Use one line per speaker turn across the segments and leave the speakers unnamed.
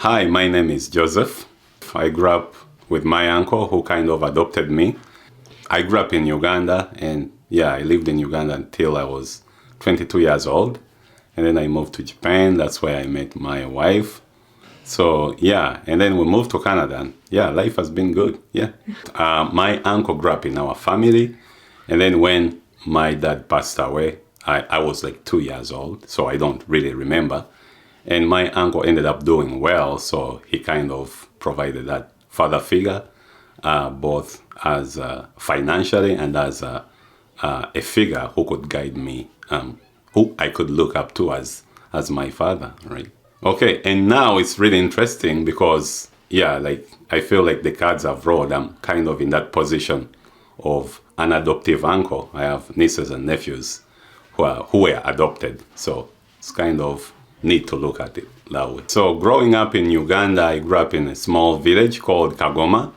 Hi, my name is Joseph. I grew up with my uncle who kind of adopted me. I grew up in Uganda, and I lived in Uganda until I was 22 years old. And then I moved to Japan. That's where I met my wife. So, and then we moved to Canada. And life has been good. My uncle grew up in our family. And then when my dad passed away, I was like 2 years old, so I don't really remember. And my uncle ended up doing well, so he kind of provided that father figure, both as financially and as a figure who could guide me, who I could look up to as my father, right? Okay, and now it's really interesting because, I feel like the cards have rolled. I'm kind of in that position of an adoptive uncle. I have nieces and nephews who were adopted, so it's kind of neat to look at it that way. So growing up in Uganda, I grew up in a small village called Kagoma,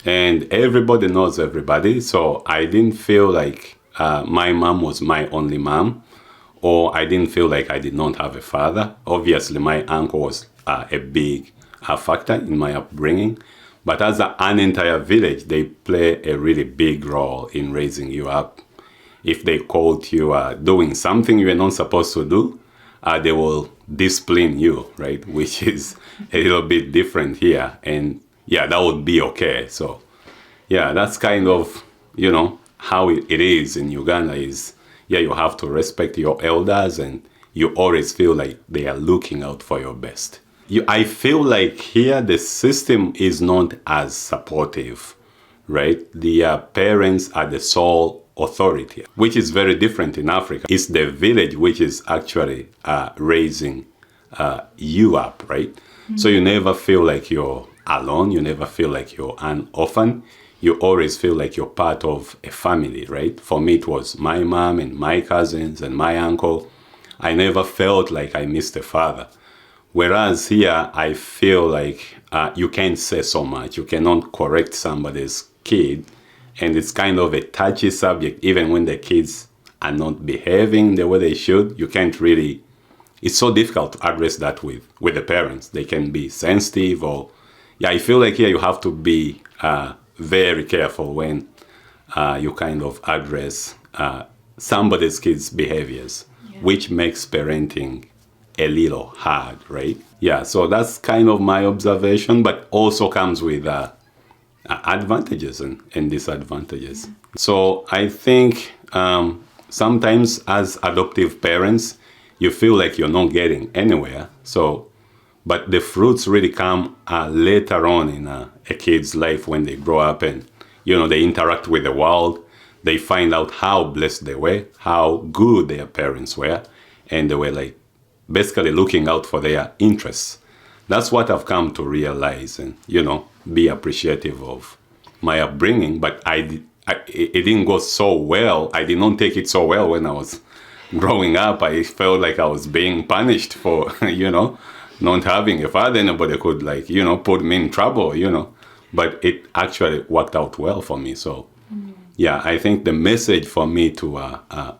and everybody knows everybody, so I didn't feel like my mom was my only mom, or I didn't feel like I did not have a father. Obviously, my uncle was a big factor in my upbringing, but as an entire village, they play a really big role in raising you up. If they caught you doing something you were not supposed to do, they will discipline you, right? Which is a little bit different here. And that would be okay. So that's kind of, how it is in Uganda is, you have to respect your elders and you always feel like they are looking out for your best. I feel like here the system is not as supportive, right? The parents are the sole authority, which is very different in Africa. It's the village which is actually raising you up, right? Mm-hmm. So you never feel like you're alone. You never feel like you're an orphan. You always feel like you're part of a family, right? For me, it was my mom and my cousins and my uncle. I never felt like I missed a father. Whereas here, I feel like you can't say so much. You cannot correct somebody's kid. And it's kind of a touchy subject. Even when the kids are not behaving the way they should, you can't really, it's so difficult to address that with the parents. They can be sensitive or, I feel like here you have to be very careful when you kind of address somebody's kids' behaviors, which makes parenting a little hard, right? So that's kind of my observation, but also comes with advantages and disadvantages. So I think sometimes as adoptive parents, you feel like you're not getting anywhere. But the fruits really come later on in a kid's life when they grow up and, they interact with the world. They find out how blessed they were, how good their parents were, and they were like basically looking out for their interests. That's what I've come to realize and, be appreciative of my upbringing. But it didn't go so well. I did not take it so well when I was growing up. I felt like I was being punished for, not having a father. Nobody could put me in trouble, But it actually worked out well for me. So, I think the message for me to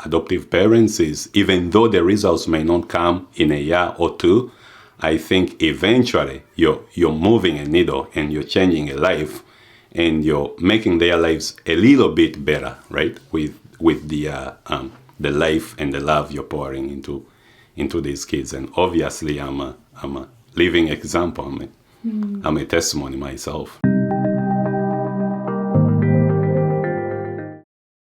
adoptive parents is even though the results may not come in a year or two, I think eventually you're moving a needle and you're changing a life and you're making their lives a little bit better, right? With the life and the love you're pouring into these kids. And obviously I'm a living example. I'm a testimony myself.